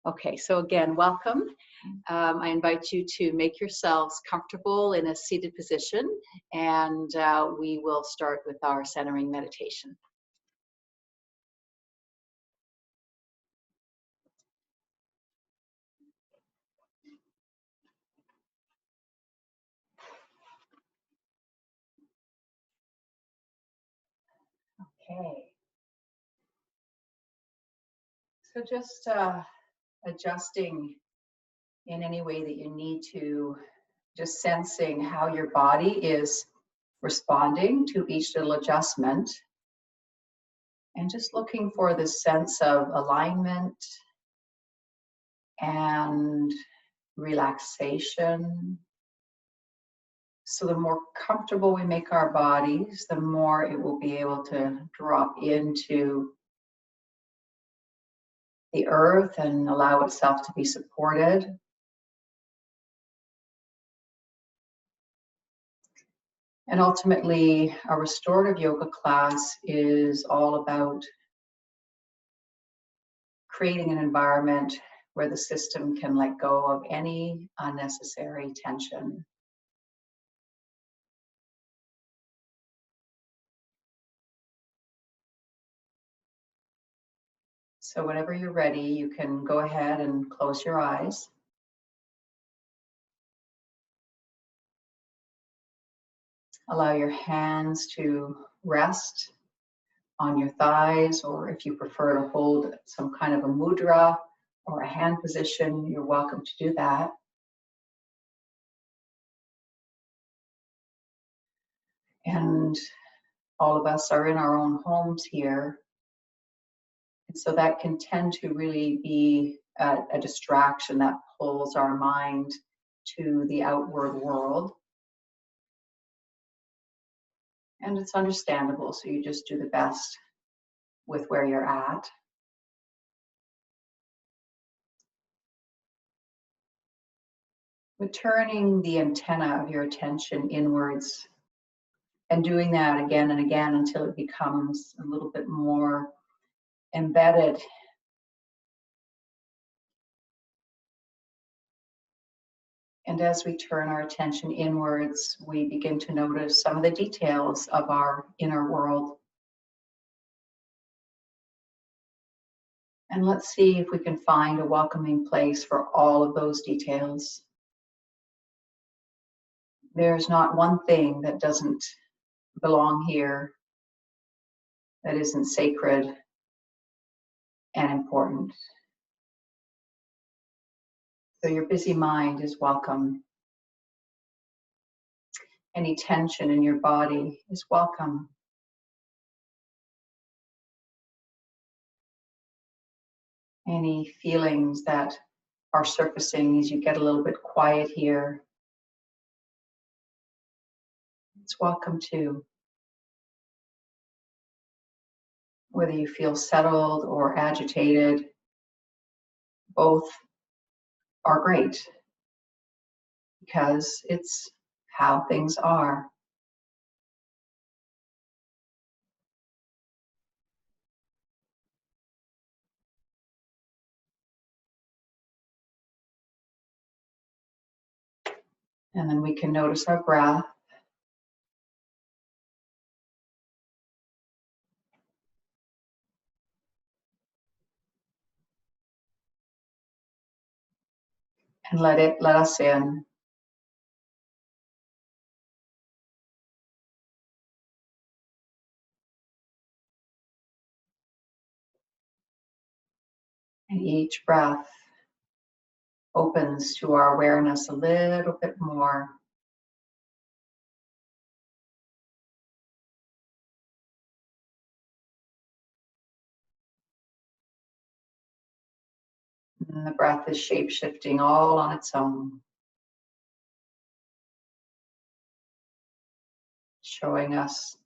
Okay, so again, welcome. I invite you to make yourselves comfortable in a seated position, and we will start with our centering meditation. Okay. So just adjusting in any way that you need to, just sensing how your body is responding to each little adjustment, and just looking for this sense of alignment and relaxation. So the more comfortable we make our bodies, the more it will be able to drop into the earth and allow itself to be supported. And ultimately, a restorative yoga class is all about creating an environment where the system can let go of any unnecessary tension. So whenever you're ready, you can go ahead and close your eyes. Allow your hands to rest on your thighs, or if you prefer to hold some kind of a mudra or a hand position, you're welcome to do that. And all of us are in our own homes here. And so that can tend to really be a distraction that pulls our mind to the outward world. And it's understandable, so you just do the best with where you're at. But turning the antenna of your attention inwards and doing that again and again until it becomes a little bit more embedded. And as we turn our attention inwards, we begin to notice some of the details of our inner world. And let's see if we can find a welcoming place for all of those details. There's not one thing that doesn't belong here, that isn't sacred and important. So your busy mind is welcome. Any tension in your body is welcome. Any feelings that are surfacing as you get a little bit quiet here, it's welcome too. Whether you feel settled or agitated, both are great because it's how things are. And then we can notice our breath. And let us in. And each breath opens to our awareness a little bit more. And the breath is shape-shifting all on its own, showing us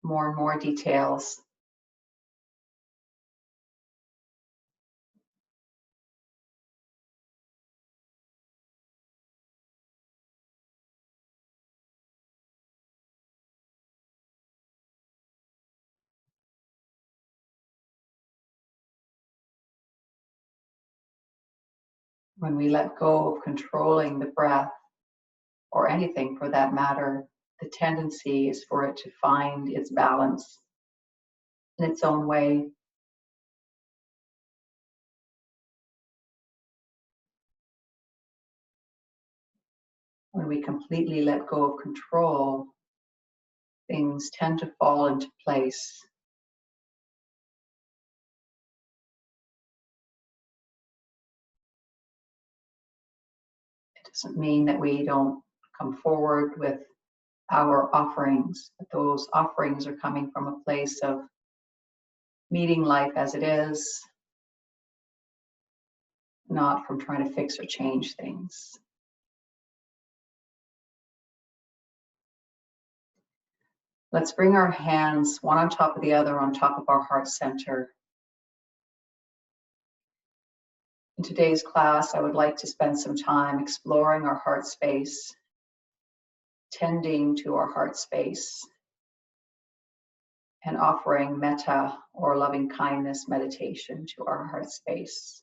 more and more details. When we let go of controlling the breath, or anything for that matter, the tendency is for it to find its balance in its own way. When we completely let go of control, things tend to fall into place. It doesn't mean that we don't come forward with our offerings, but those offerings are coming from a place of meeting life as it is, not from trying to fix or change things. Let's bring our hands one on top of the other on top of our heart center. In today's class, I would like to spend some time exploring our heart space, tending to our heart space, and offering metta or loving kindness meditation to our heart space.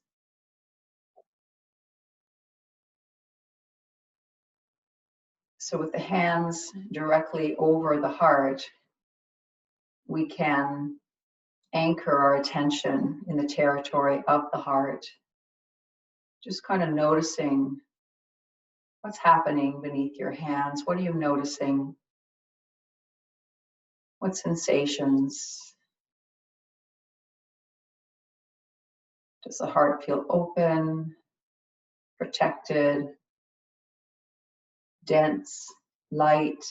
So with the hands directly over the heart, we can anchor our attention in the territory of the heart, just kind of noticing what's happening beneath your hands. What are you noticing? What sensations? Does the heart feel open, protected, dense, light,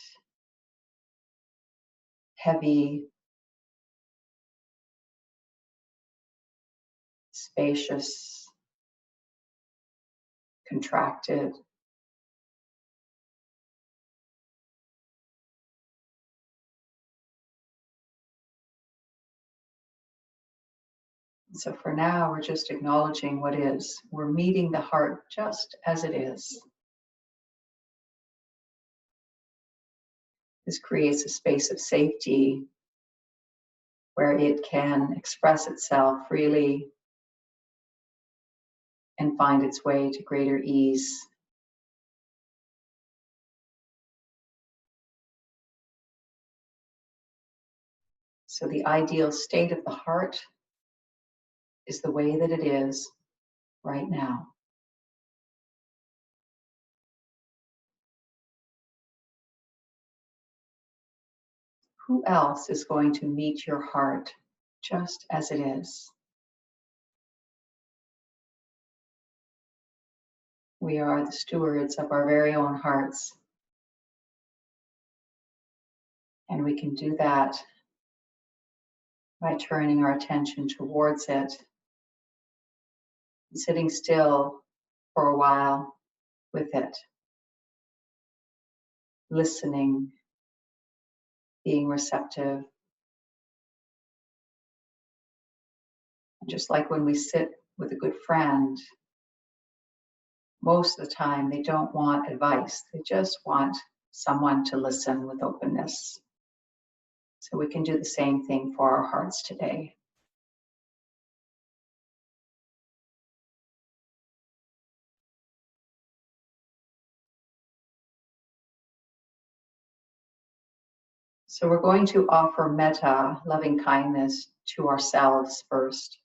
heavy, spacious, contracted? So for now, we're just acknowledging what is. We're meeting the heart just as it is. This creates a space of safety where it can express itself freely and find its way to greater ease. So the ideal state of the heart is the way that it is right now. Who else is going to meet your heart just as it is? We are the stewards of our very own hearts. And we can do that by turning our attention towards it, and sitting still for a while with it, listening, being receptive. And just like when we sit with a good friend, most of the time they don't want advice, they just want someone to listen with openness. So we can do the same thing for our hearts today. So we're going to offer metta, loving kindness, to ourselves first.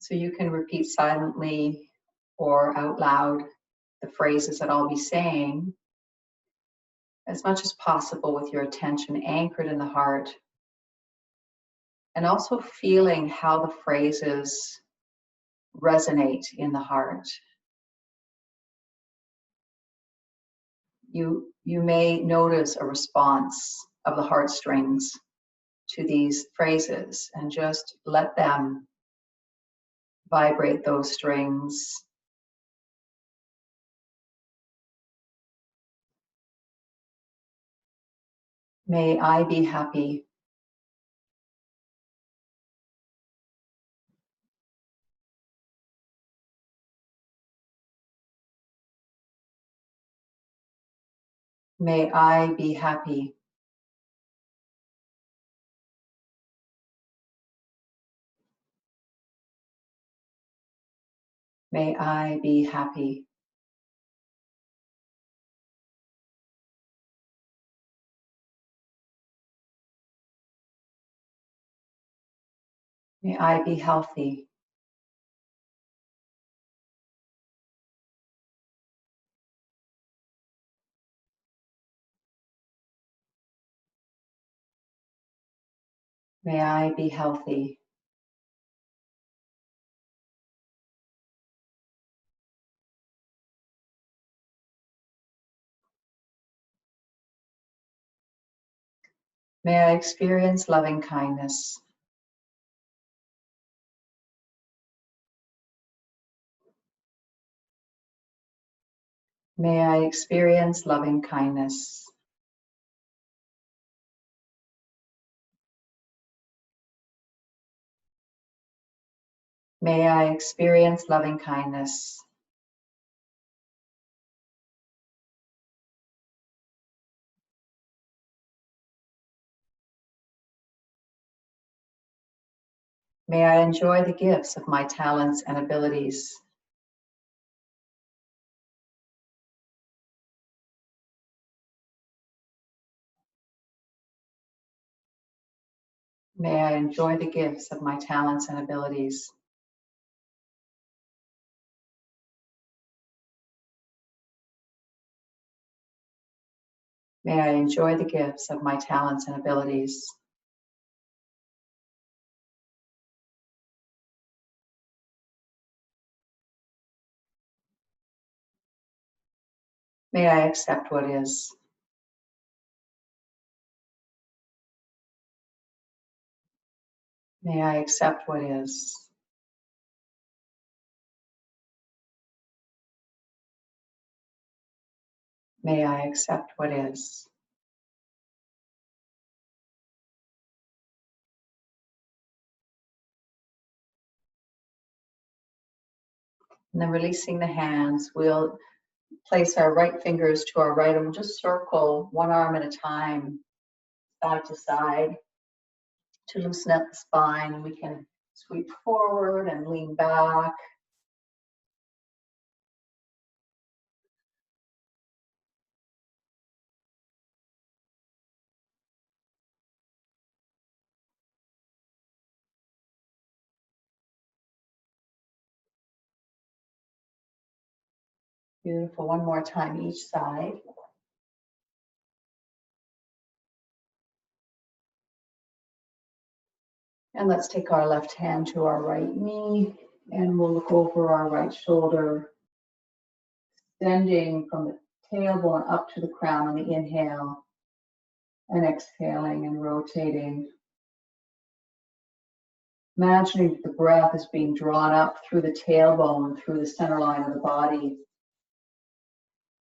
So you can repeat silently or out loud the phrases that I'll be saying, as much as possible with your attention anchored in the heart, and also feeling how the phrases resonate in the heart. You may notice a response of the heartstrings to these phrases, and just let them vibrate those strings. May I be happy. May I be happy. May I be happy. May I be healthy. May I be healthy. May I experience loving kindness. May I experience loving kindness. May I experience loving kindness. May I enjoy the gifts of my talents and abilities. May I enjoy the gifts of my talents and abilities. May I enjoy the gifts of my talents and abilities. May I accept what is. May I accept what is. May I accept what is. And then releasing the hands, we'll place our right fingers to our right and we'll just circle one arm at a time, side to side, to loosen up the spine. We can sweep forward and lean back. Beautiful. One more time each side. And let's take our left hand to our right knee and we'll look over our right shoulder, extending from the tailbone up to the crown on the inhale and exhaling and rotating. Imagining the breath is being drawn up through the tailbone, through the center line of the body,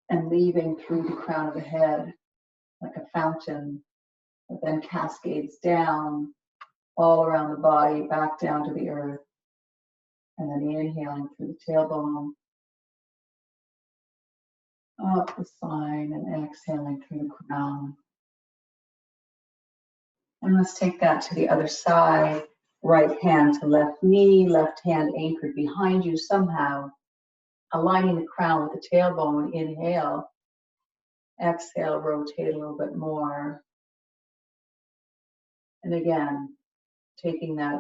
and leaving through the crown of the head like a fountain that then cascades down all around the body, back down to the earth. And then inhaling through the tailbone, up the spine, and exhaling through the crown. And let's take that to the other side. Right hand to left knee, left hand anchored behind you somehow, aligning the crown with the tailbone. Inhale, exhale, rotate a little bit more. And again, taking that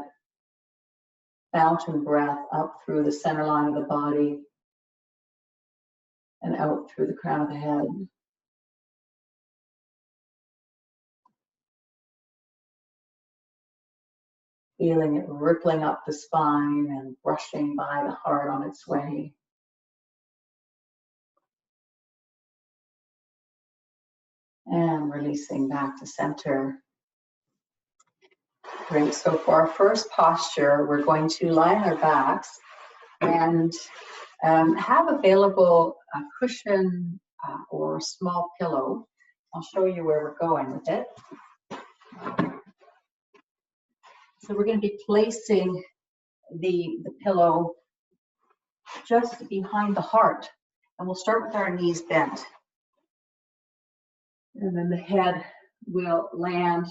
fountain breath up through the center line of the body and out through the crown of the head. Feeling it rippling up the spine and brushing by the heart on its way. And releasing back to center. Great. So for our first posture, we're going to lie on our backs and have available a cushion or a small pillow. I'll show you where we're going with it. So we're going to be placing the pillow just behind the heart. And we'll start with our knees bent. And then the head will land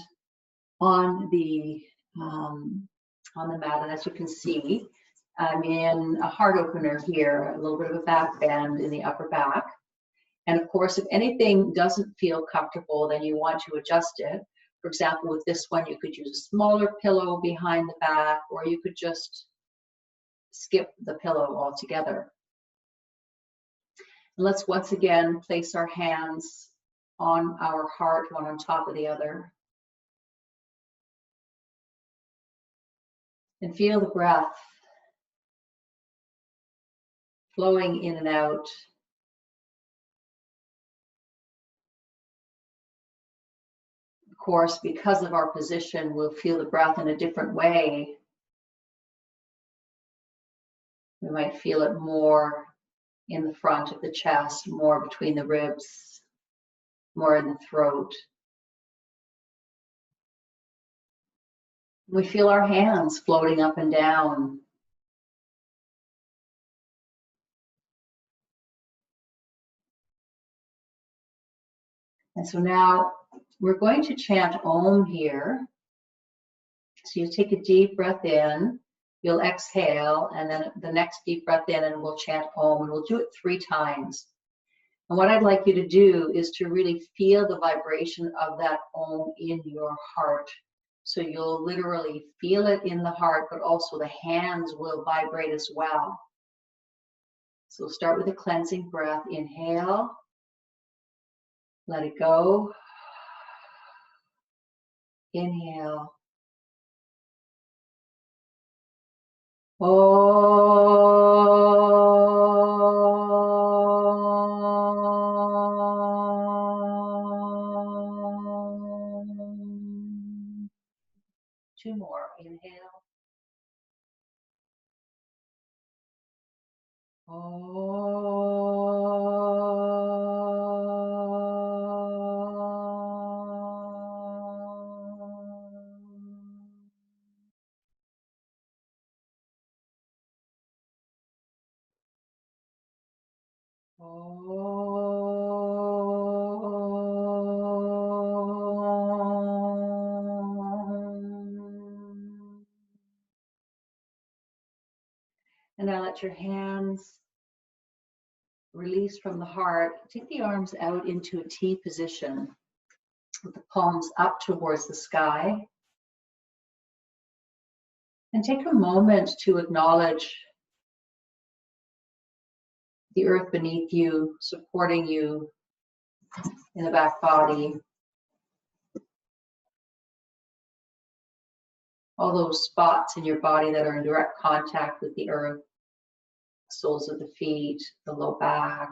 on the mat. And as you can see, I'm in a heart opener here, a little bit of a back bend in the upper back. And of course, if anything doesn't feel comfortable, then you want to adjust it. For example, with this one, you could use a smaller pillow behind the back, or you could just skip the pillow altogether. And let's once again place our hands on our heart, one on top of the other. And feel the breath flowing in and out. Of course, because of our position, we'll feel the breath in a different way. We might feel it more in the front of the chest, more between the ribs, more in the throat. We feel our hands floating up and down. And so now we're going to chant Om here. So you take a deep breath in, you'll exhale, and then the next deep breath in, and we'll chant Om, and we'll do it 3 times. And what I'd like you to do is to really feel the vibration of that Om in your heart. So you'll literally feel it in the heart, but also the hands will vibrate as well. So we'll start with a cleansing breath. Inhale, let it go. Inhale. Om. 2 more. Inhale. And now let your hands release from the heart. Take the arms out into a T position with the palms up towards the sky. And take a moment to acknowledge the earth beneath you, supporting you in the back body. All those spots in your body that are in direct contact with the earth. Soles of the feet, the low back,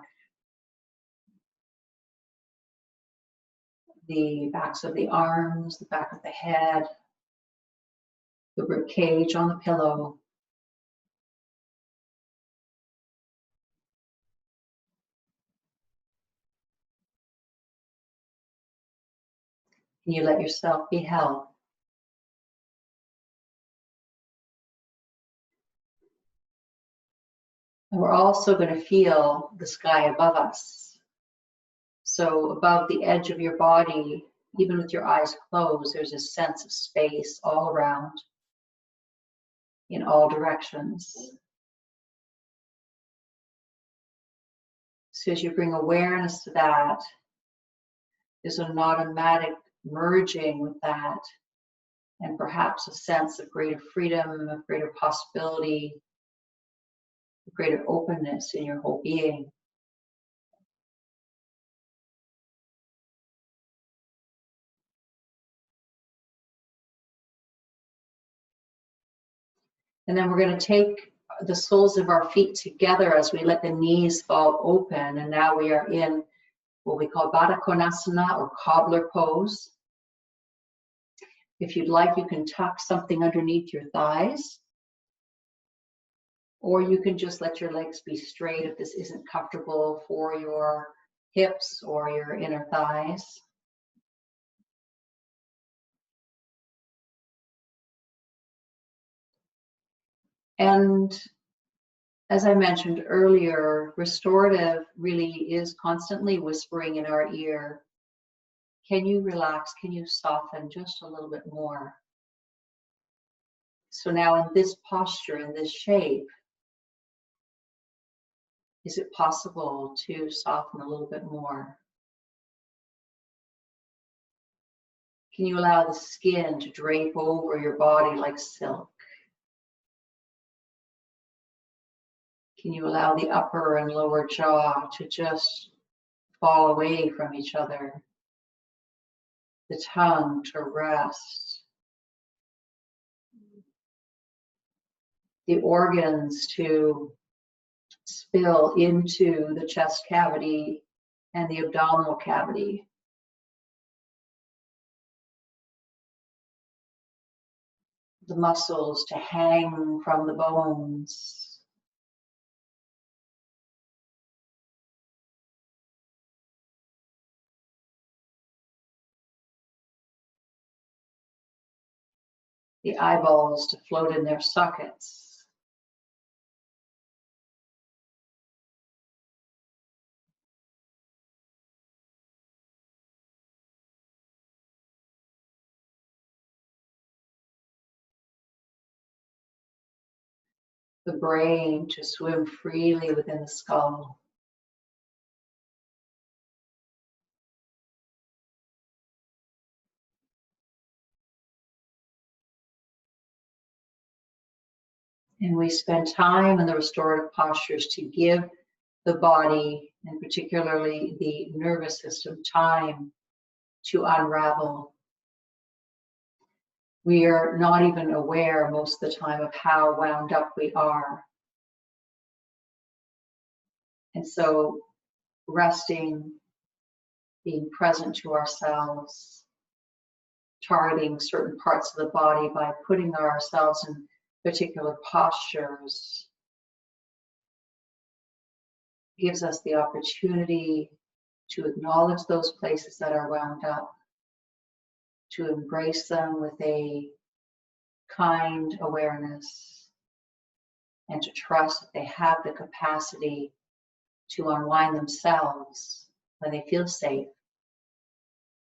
the backs of the arms, the back of the head, the rib cage on the pillow. And you let yourself be held. And we're also going to feel the sky above us. So above the edge of your body, even with your eyes closed, there's a sense of space all around, in all directions. So as you bring awareness to that, there's an automatic merging with that, and perhaps a sense of greater freedom, of greater possibility, of greater openness in your whole being. And then we're going to take the soles of our feet together as we let the knees fall open. And now we are in what we call Baddha Konasana, or cobbler pose. If you'd like, you can tuck something underneath your thighs. Or you can just let your legs be straight if this isn't comfortable for your hips or your inner thighs. And as I mentioned earlier, restorative really is constantly whispering in our ear, can you relax? Can you soften just a little bit more? So now in this posture, in this shape, is it possible to soften a little bit more? Can you allow the skin to drape over your body like silk? Can you allow the upper and lower jaw to just fall away from each other? The tongue to rest. The organs to spill into the chest cavity and the abdominal cavity. The muscles to hang from the bones. The eyeballs to float in their sockets. The brain to swim freely within the skull. And we spend time in the restorative postures to give the body, and particularly the nervous system, time to unravel. We are not even aware most of the time of how wound up we are. And so resting, being present to ourselves, targeting certain parts of the body by putting ourselves in particular postures gives us the opportunity to acknowledge those places that are wound up, to embrace them with a kind awareness, and to trust that they have the capacity to unwind themselves when they feel safe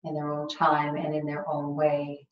in their own time and in their own way.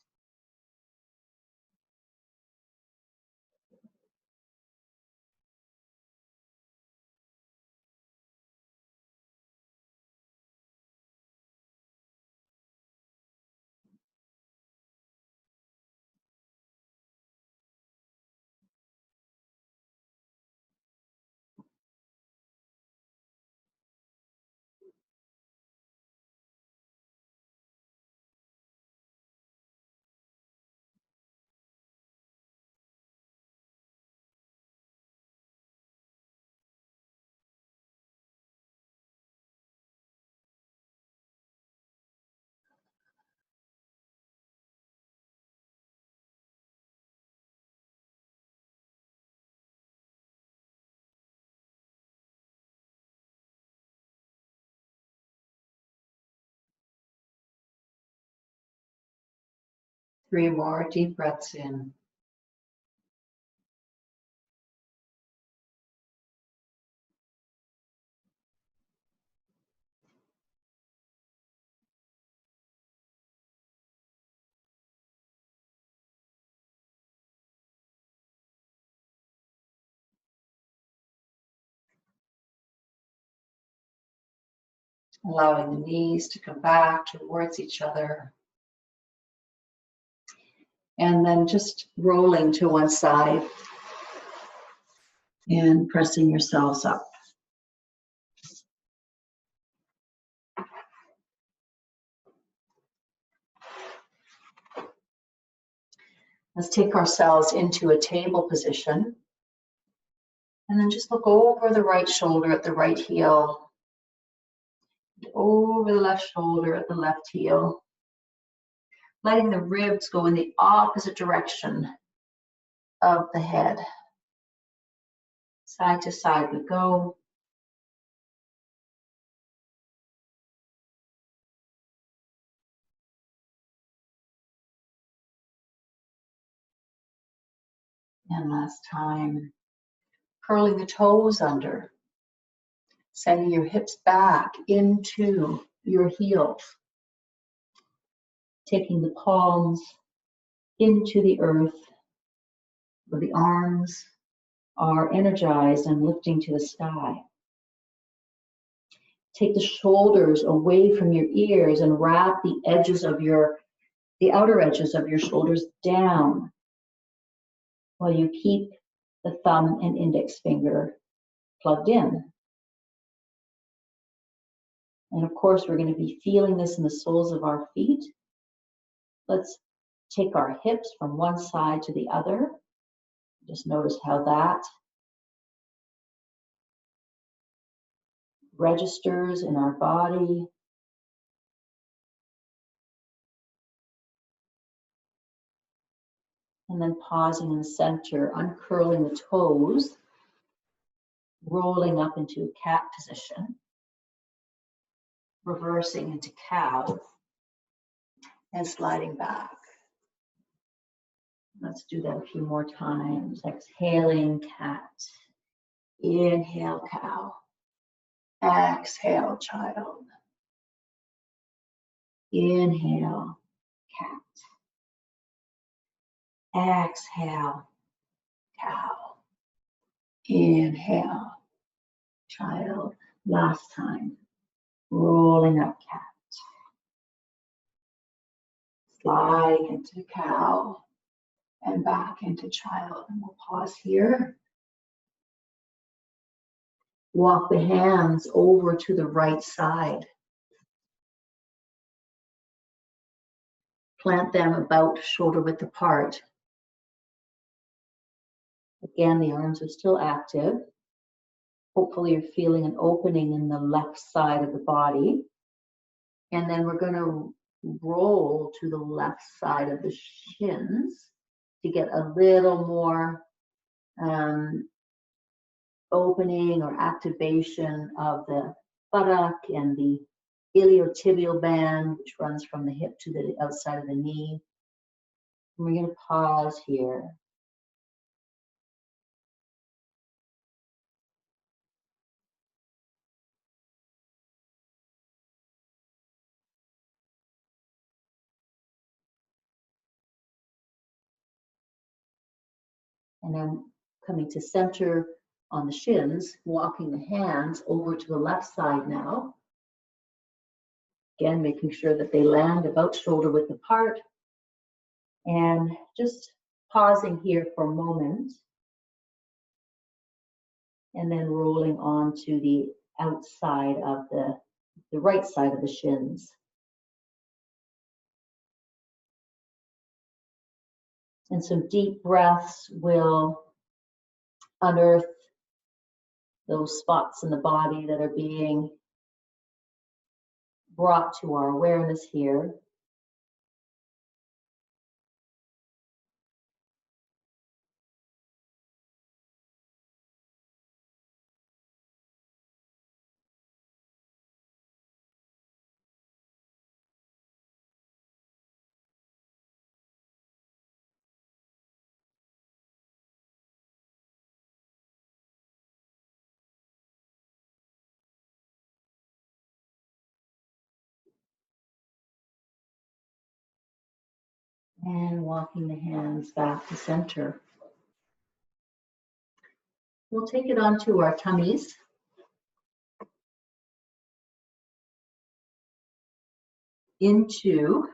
Three more deep breaths in. Allowing the knees to come back towards each other. And then just rolling to one side and pressing yourselves up. Let's take ourselves into a table position. And then just look over the right shoulder at the right heel. Over the left shoulder at the left heel. Letting the ribs go in the opposite direction of the head. Side to side we go. And last time, curling the toes under, sending your hips back into your heels, taking the palms into the earth, where the arms are energized and lifting to the sky. Take the shoulders away from your ears and wrap the outer edges of your shoulders down while you keep the thumb and index finger plugged in. And of course, we're going to be feeling this in the soles of our feet. Let's take our hips from one side to the other. Just notice how that registers in our body. And then pausing in the center, uncurling the toes, rolling up into a cat position, reversing into cow, and sliding back. Let's do that a few more times. Exhaling cat. Inhale cow. Exhale child. Inhale cat. Exhale cow. Inhale child. Last time. Rolling up cat. Sliding into cow and back into child. And we'll pause here. Walk the hands over to the right side. Plant them about shoulder width apart. Again, the arms are still active. Hopefully you're feeling an opening in the left side of the body. And then we're going to roll to the left side of the shins to get a little more opening or activation of the buttock and the iliotibial band, which runs from the hip to the outside of the knee. And we're going to pause here. And then coming to center on the shins, walking the hands over to the left side now. Again, making sure that they land about shoulder width apart. And just pausing here for a moment. And then rolling on to the outside of the right side of the shins. And some deep breaths will unearth those spots in the body that are being brought to our awareness here. And walking the hands back to center. We'll take it onto our tummies. Into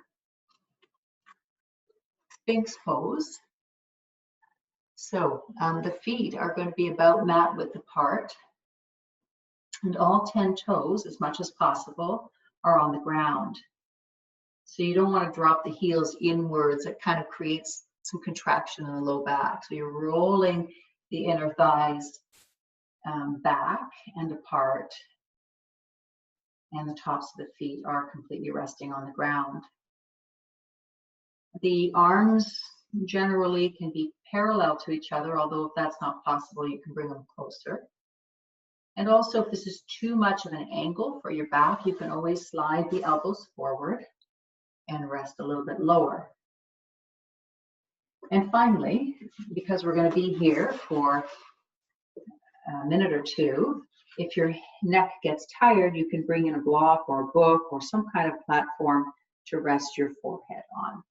Sphinx pose. So the feet are going to be about mat width apart. And all 10 toes, as much as possible, are on the ground. So you don't want to drop the heels inwards. It kind of creates some contraction in the low back. So you're rolling the inner thighs back and apart. And the tops of the feet are completely resting on the ground. The arms generally can be parallel to each other, although if that's not possible, you can bring them closer. And also, if this is too much of an angle for your back, you can always slide the elbows forward and rest a little bit lower. And finally, because we're going to be here for a minute or two, if your neck gets tired, you can bring in a block or a book or some kind of platform to rest your forehead on.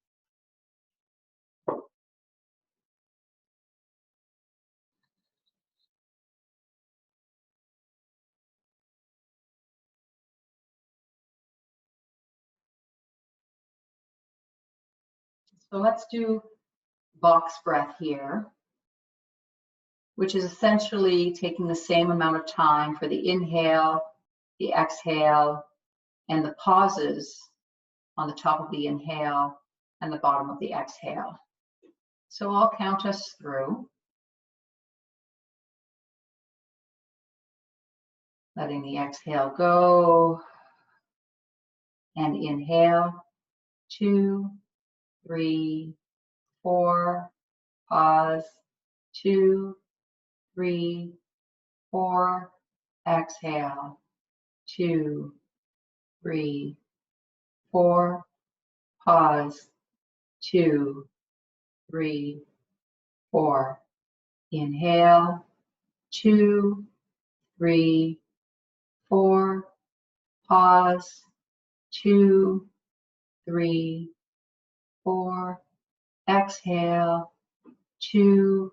So let's do box breath here, which is essentially taking the same amount of time for the inhale, the exhale, and the pauses on the top of the inhale and the bottom of the exhale. So I'll count us through, letting the exhale go, and inhale, 2, 3, 4, pause, 2, 3, 4, exhale, 2, 3, 4, pause, 2, 3, 4, inhale, 2, 3, 4, pause, 2, 3, 4, exhale, 2,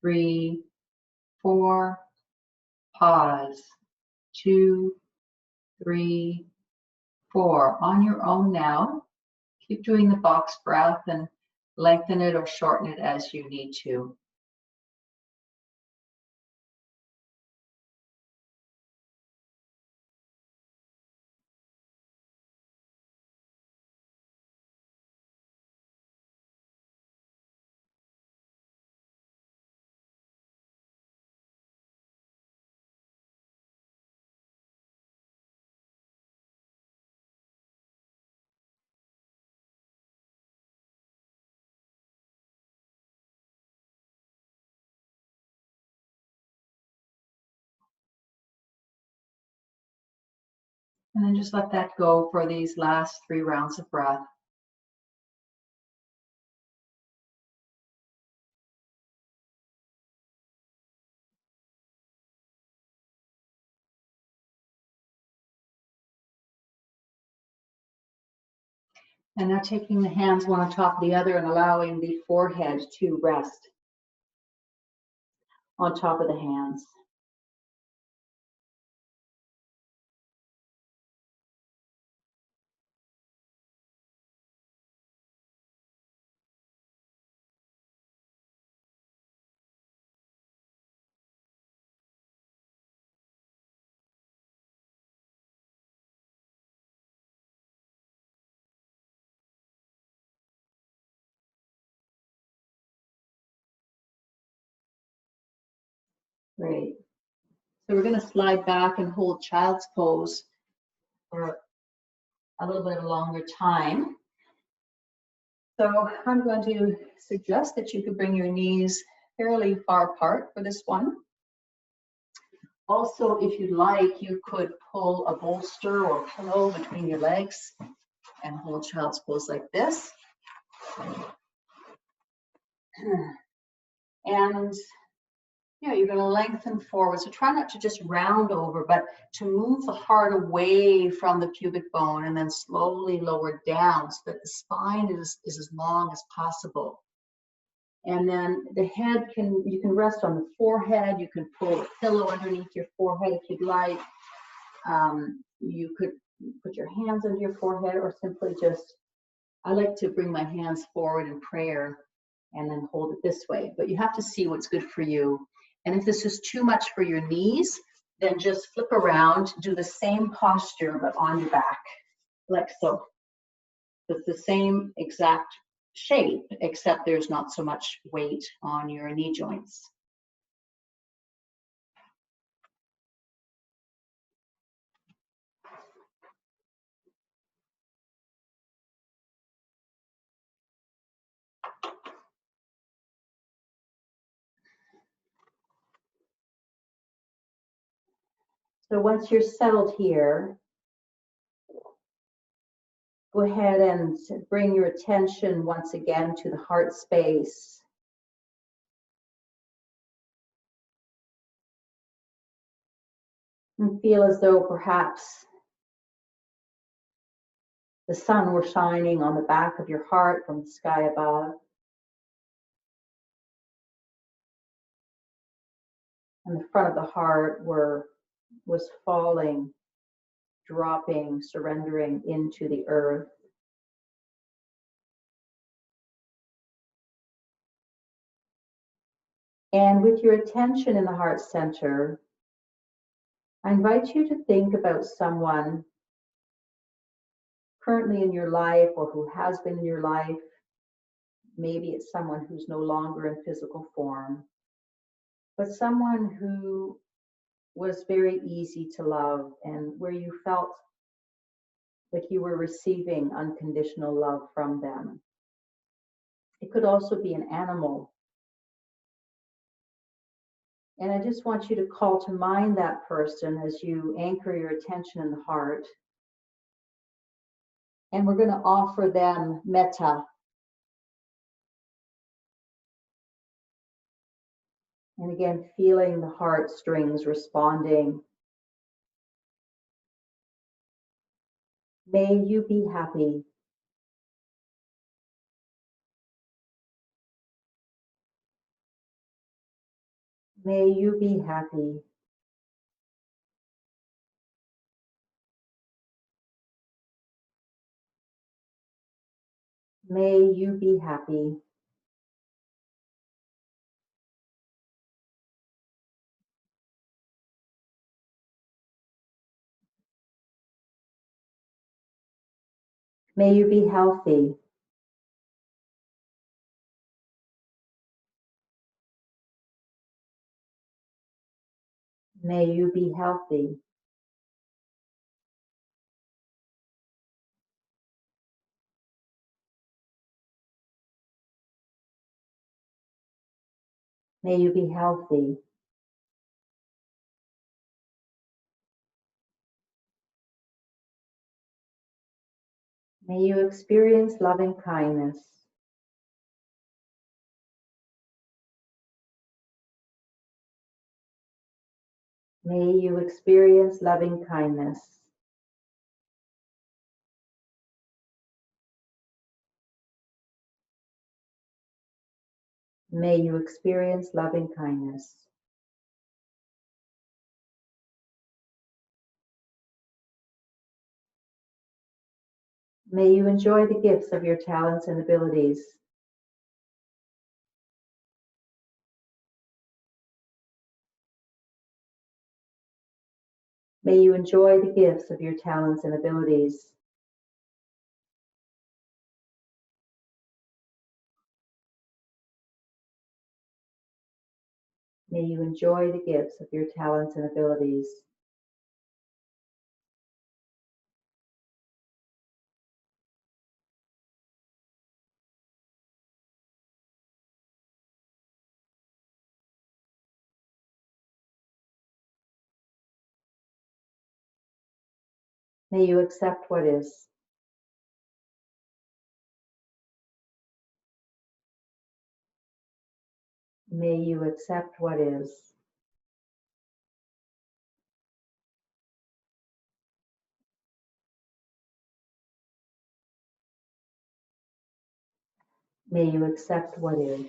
3, 4, pause, 2, 3, 4. On your own now, keep doing the box breath and lengthen it or shorten it as you need to. And then just let that go for these last 3 rounds of breath. And now taking the hands one on top of the other and allowing the forehead to rest on top of the hands. Great. So we're going to slide back and hold child's pose for a little bit longer time. So I'm going to suggest that you could bring your knees fairly far apart for this one. Also, if you'd like, you could pull a bolster or pillow between your legs and hold child's pose like this. And you're going to lengthen forward. So try not to just round over, but to move the heart away from the pubic bone and then slowly lower down so that the spine is as long as possible. And then the head you can rest on the forehead. You can pull a pillow underneath your forehead if you'd like. You could put your hands under your forehead or simply just, I like to bring my hands forward in prayer and then hold it this way. But you have to see what's good for you. And if this is too much for your knees, then just flip around, do the same posture, but on your back, like so. It's the same exact shape, except there's not so much weight on your knee joints. So once you're settled here, go ahead and bring your attention once again to the heart space. And feel as though perhaps the sun were shining on the back of your heart from the sky above. And the front of the heart was falling, dropping, surrendering into the earth. And with your attention in the heart center, I invite you to think about someone currently in your life or who has been in your life. Maybe it's someone who's no longer in physical form, but someone who was very easy to love and where you felt like you were receiving unconditional love from them. It could also be an animal. And I just want you to call to mind that person as you anchor your attention in the heart. And we're going to offer them metta. And again, feeling the heart strings responding. May you be happy. May you be happy. May you be happy. May you be healthy. May you be healthy. May you be healthy. May you experience loving kindness. May you experience loving kindness. May you experience loving kindness. May you enjoy the gifts of your talents and abilities. May you enjoy the gifts of your talents and abilities. May you enjoy the gifts of your talents and abilities. May you accept what is. May you accept what is. May you accept what is.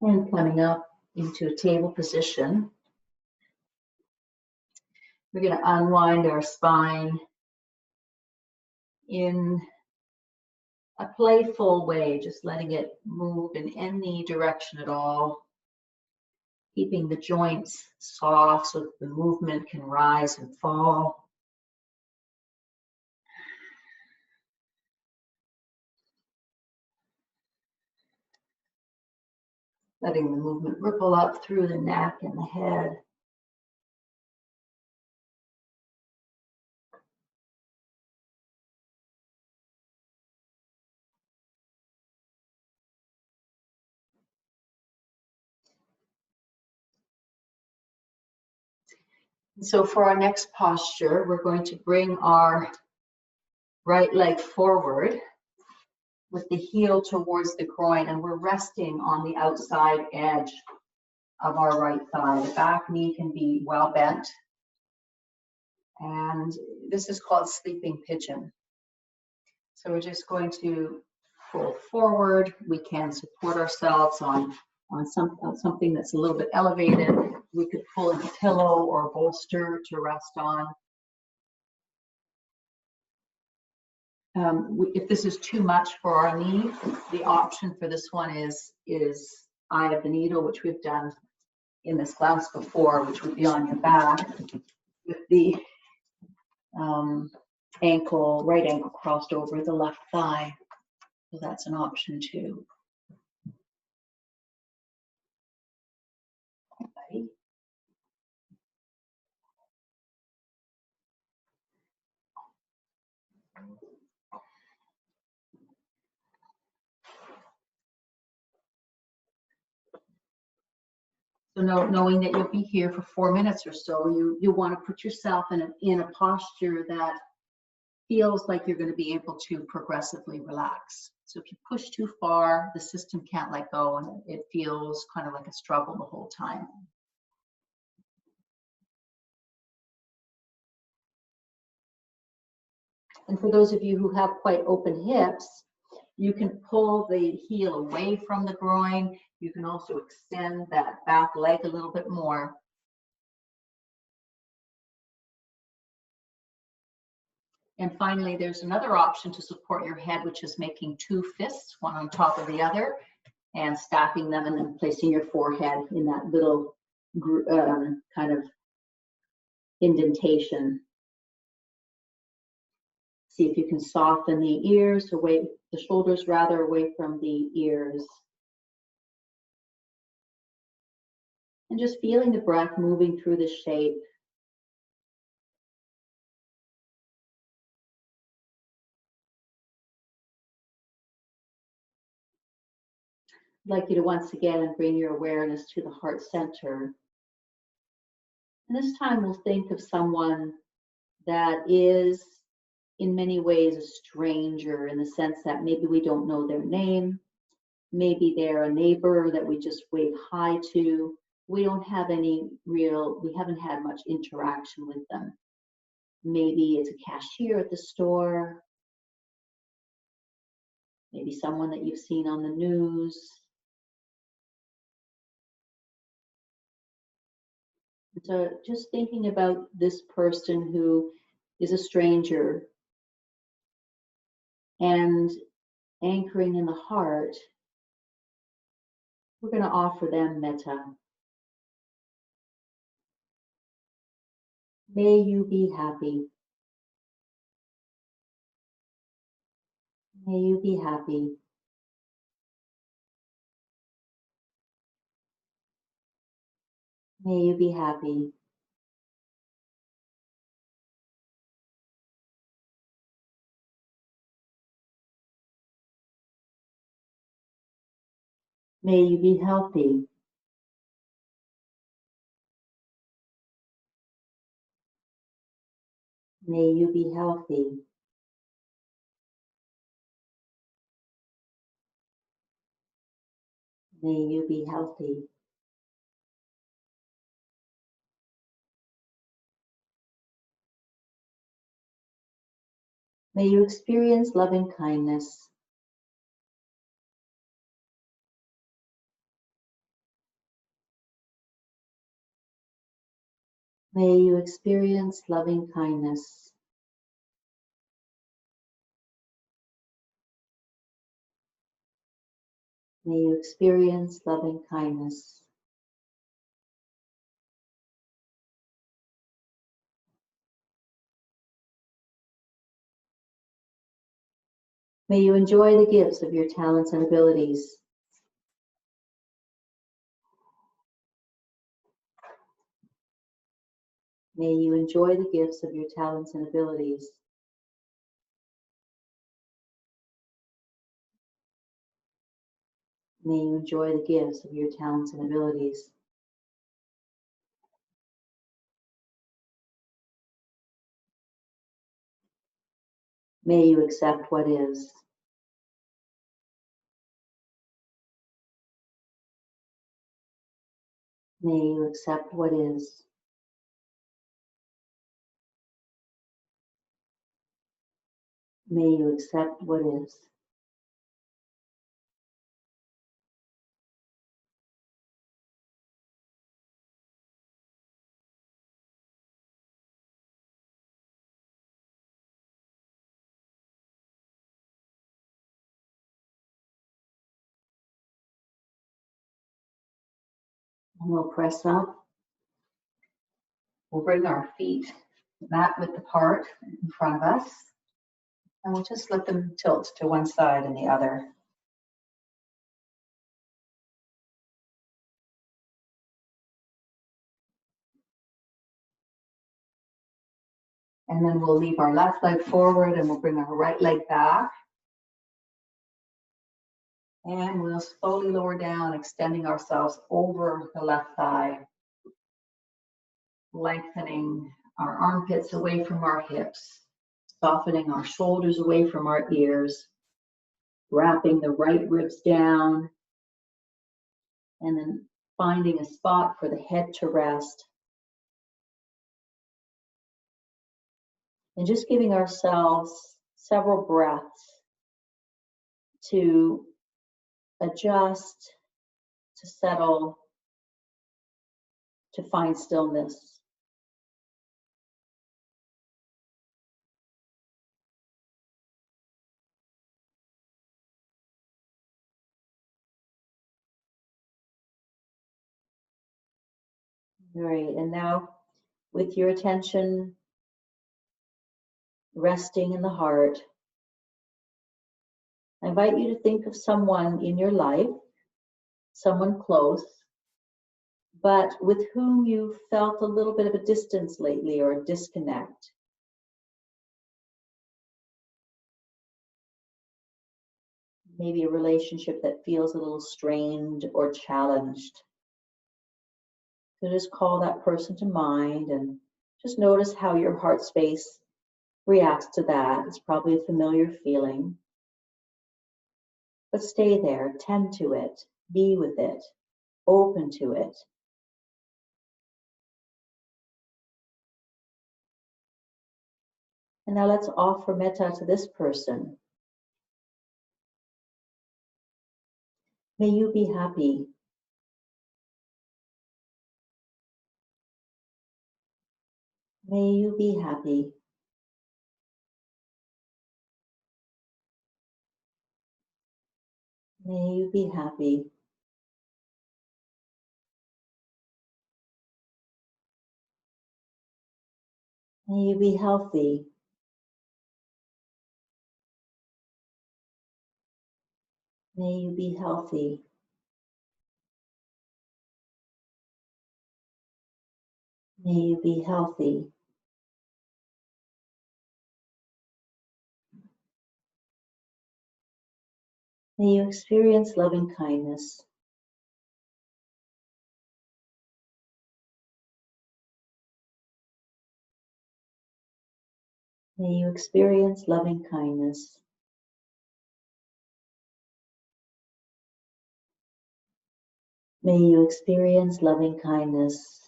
And coming up into a table position, we're going to unwind our spine in a playful way, just letting it move in any direction at all, keeping the joints soft so that the movement can rise and fall. Letting the movement ripple up through the neck and the head. So for our next posture, we're going to bring our right leg forward with the heel towards the groin, and we're resting on the outside edge of our right thigh. The back knee can be well bent, and this is called sleeping pigeon. So we're just going to pull forward. We can support ourselves on something that's a little bit elevated. We could pull in a pillow or a bolster to rest on. If this is too much for our knee, the option for this one is eye of the needle, which we've done in this class before, which would be on your back with the right ankle crossed over the left thigh. So that's an option too. Okay. So knowing that you'll be here for 4 minutes or so, you want to put yourself in a posture that feels like you're going to be able to progressively relax. So if you push too far, the system can't let go, and it feels kind of like a struggle the whole time. And for those of you who have quite open hips, you can pull the heel away from the groin. You can also extend that back leg a little bit more. And finally, there's another option to support your head, which is making two fists, one on top of the other, and stacking them and then placing your forehead in that little kind of indentation. See if you can soften the ears away, the shoulders rather, away from the ears. And just feeling the breath moving through the shape. I'd like you to once again bring your awareness to the heart center. And this time we'll think of someone that is in many ways a stranger, in the sense that maybe we don't know their name. Maybe they're a neighbor that we just wave hi to. We haven't had much interaction with them. Maybe it's a cashier at the store. Maybe someone that you've seen on the news. So just thinking about this person who is a stranger and anchoring in the heart, we're going to offer them metta. May you be happy. May you be happy. May you be happy. May you be healthy. May you be healthy. May you be healthy. May you experience loving kindness. May you experience loving kindness. May you experience loving kindness. May you enjoy the gifts of your talents and abilities. May you enjoy the gifts of your talents and abilities. May you enjoy the gifts of your talents and abilities. May you accept what is. May you accept what is. May you accept what is. And we'll press up. We'll bring our feet mat width apart in front of us, and we'll just let them tilt to one side and the other. And then we'll leave our left leg forward and we'll bring our right leg back. And we'll slowly lower down, extending ourselves over the left thigh, lengthening our armpits away from our hips, softening our shoulders away from our ears, wrapping the right ribs down, and then finding a spot for the head to rest. And just giving ourselves several breaths to adjust, to settle, to find stillness. All right, and now with your attention resting in the heart, I invite you to think of someone in your life, someone close, but with whom you felt a little bit of a distance lately or a disconnect. Maybe a relationship that feels a little strained or challenged. So just call that person to mind and just notice how your heart space reacts to that. It's probably a familiar feeling. But stay there, tend to it, be with it, open to it. And now let's offer metta to this person. May you be happy. May you be happy. May you be happy. May you be healthy. May you be healthy. May you be healthy. May you experience loving kindness. May you experience loving kindness. May you experience loving kindness.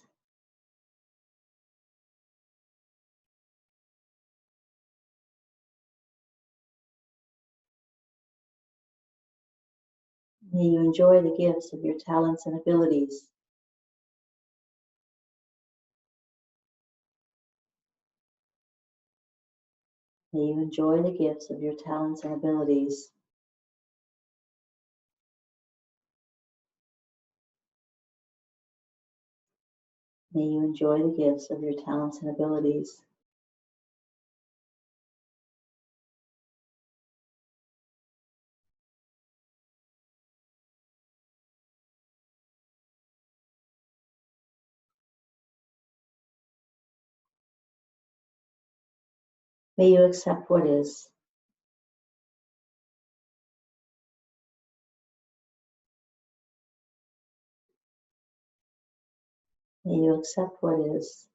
May you enjoy the gifts of your talents and abilities. May you enjoy the gifts of your talents and abilities. May you enjoy the gifts of your talents and abilities. May you accept what is. May you accept what is.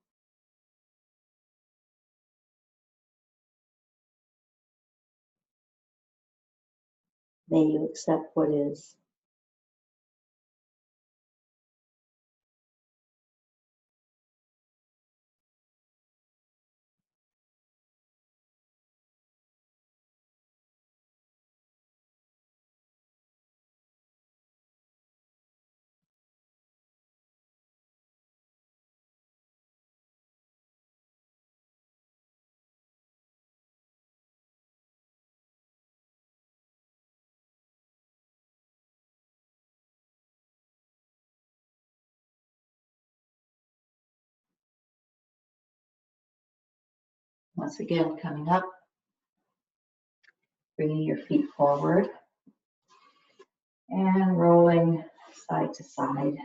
May you accept what is. Once again, coming up, bringing your feet forward and rolling side to side.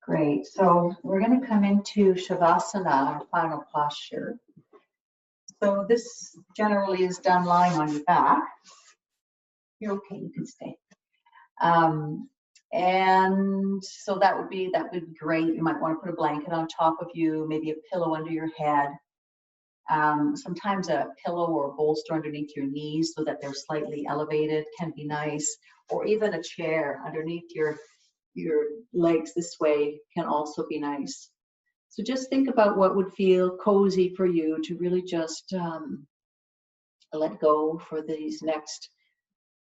Great. So we're going to come into Shavasana, our final posture. So this generally is done lying on your back. You're okay, you can stay. And so that would be great. You might want to put a blanket on top of you, maybe a pillow under your head. Sometimes a pillow or a bolster underneath your knees so that they're slightly elevated can be nice, or even a chair underneath your legs this way can also be nice. So just think about what would feel cozy for you to really just let go for these next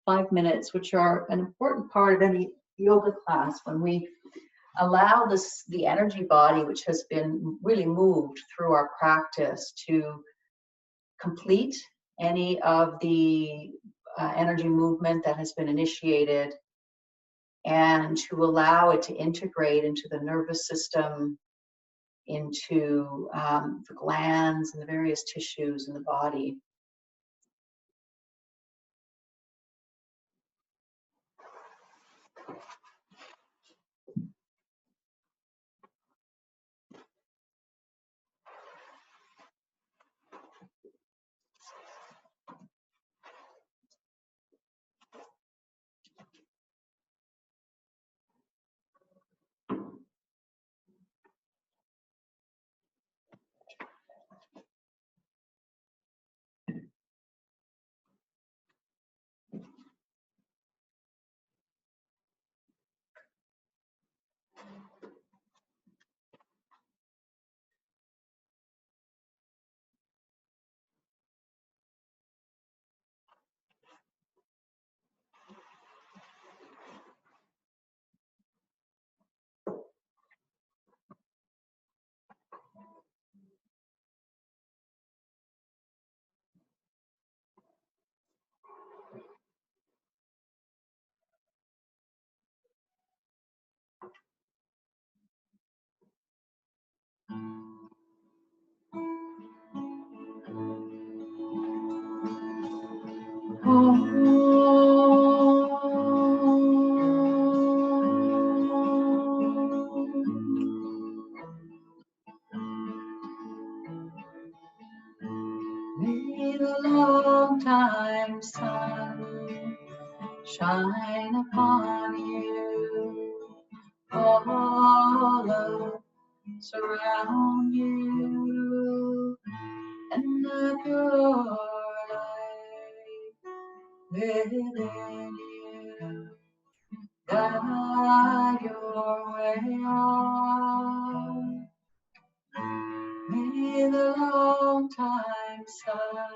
5 minutes, which are an important part of any yoga class, when we allow the energy body, which has been really moved through our practice, to complete any of the energy movement that has been initiated, and to allow it to integrate into the nervous system, into the glands and the various tissues in the body. May the long time sun shine upon you, follow, surround you, and the pure light within you guide your way on. May the long time sun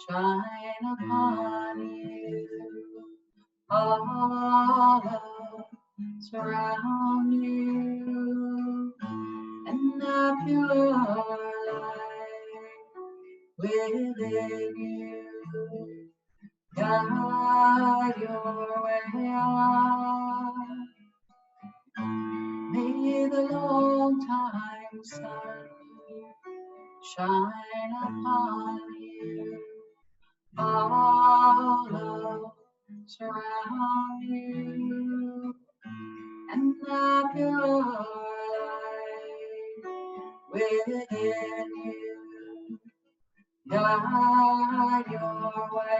shine upon you, follow, surround you, and the pure light within you guide your way on. May the long time sun shine upon you, follow, surround you, and the pure light within you guide your way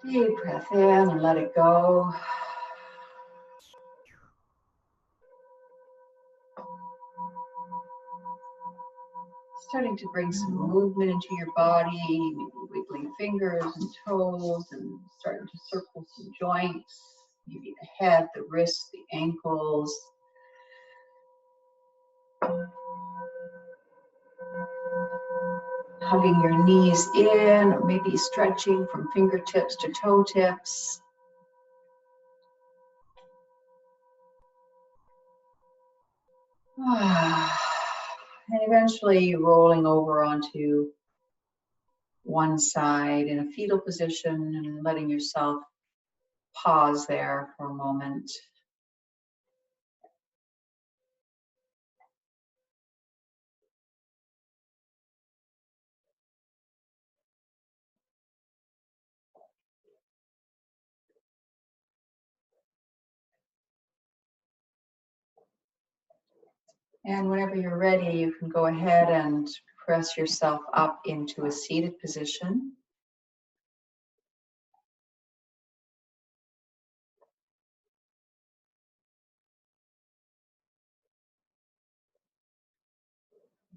Deep breath in and let it go. Starting to bring some movement into your body, maybe wiggling fingers and toes and starting to circle some joints, maybe the head, the wrists, the ankles. Hugging your knees in, or maybe stretching from fingertips to toe tips. And eventually rolling over onto one side in a fetal position and letting yourself pause there for a moment. And whenever you're ready, you can go ahead and press yourself up into a seated position.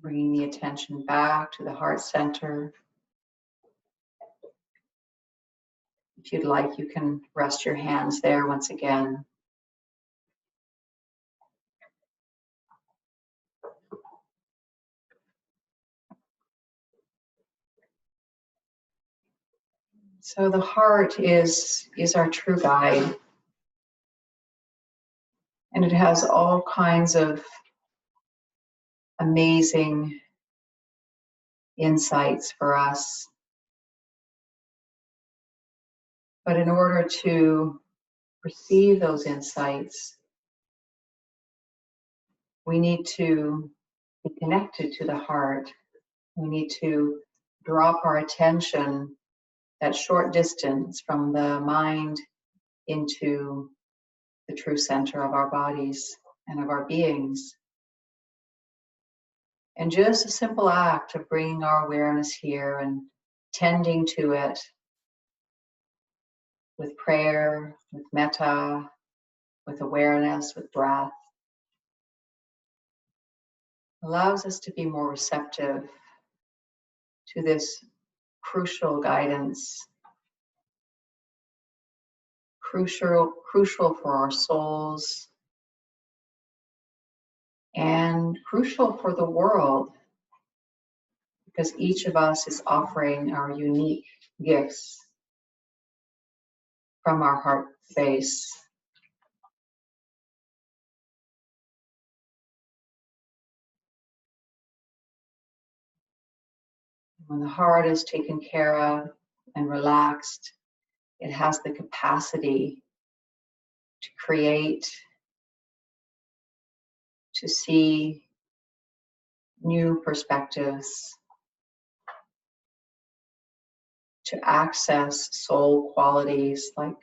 Bringing the attention back to the heart center. If you'd like, you can rest your hands there once again. So the heart is our true guide. And it has all kinds of amazing insights for us. But in order to receive those insights, we need to be connected to the heart. We need to drop our attention that short distance from the mind into the true center of our bodies and of our beings. And just a simple act of bringing our awareness here and tending to it with prayer, with metta, with awareness, with breath, allows us to be more receptive to this crucial guidance, crucial for our souls, and crucial for the world, because each of us is offering our unique gifts from our heart space. When the heart is taken care of and relaxed, it has the capacity to create, to see new perspectives, to access soul qualities like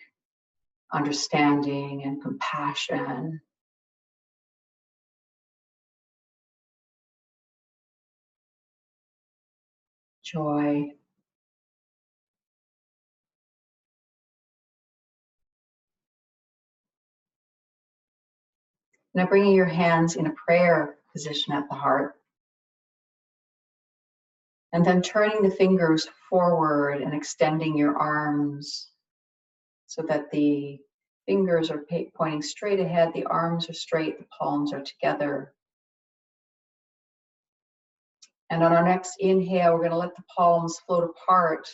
understanding and compassion, joy. Now bringing your hands in a prayer position at the heart, and then turning the fingers forward and extending your arms so that the fingers are pointing straight ahead, the arms are straight, the palms are together. And on our next inhale, we're going to let the palms float apart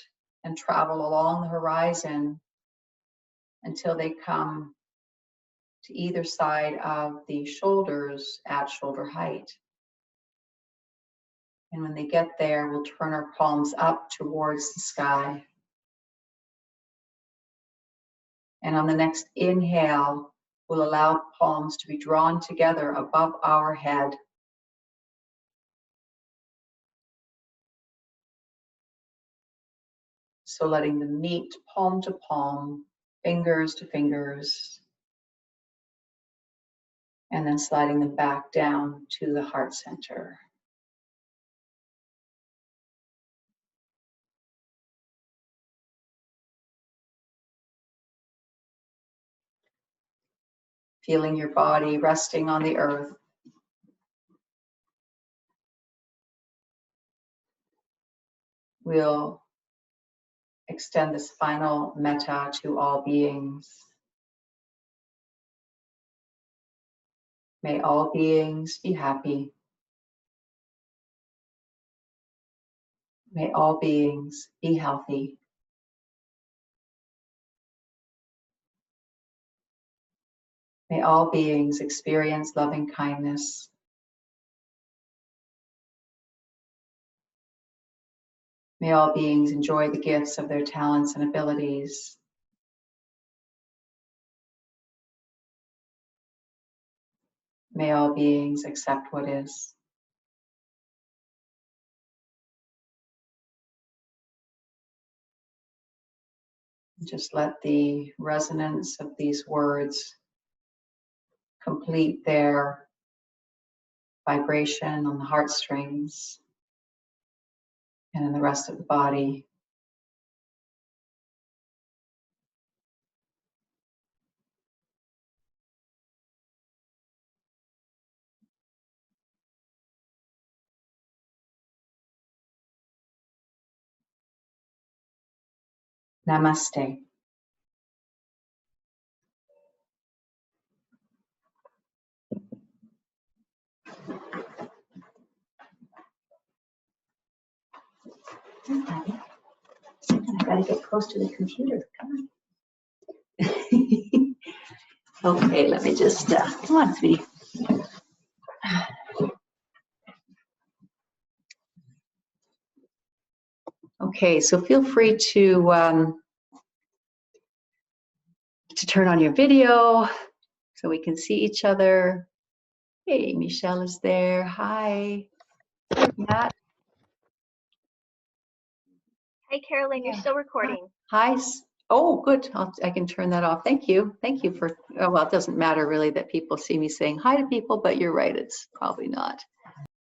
and travel along the horizon until they come to either side of the shoulders at shoulder height. And when they get there, we'll turn our palms up towards the sky. And on the next inhale, we'll allow palms to be drawn together above our head. So letting them meet palm to palm, fingers to fingers, and then sliding them back down to the heart center. feeling your body resting on the earth. We'll extend this final metta to all beings. May all beings be happy. May all beings be healthy. May all beings experience loving kindness. May all beings enjoy the gifts of their talents and abilities. May all beings accept what is. Just let the resonance of these words complete their vibration on the heartstrings and in the rest of the body. Namaste. I gotta get close to the computer. Come on. Okay, let me just, come on, sweetie. Okay, so feel free to turn on your video so we can see each other. Hey, Michelle is there. Hi, Matt. Hey, Carolyn, you're still recording. Hi. Oh, good. I can turn that off. Thank you. Thank you for, well, it doesn't matter really that people see me saying hi to people, but you're right. It's probably not.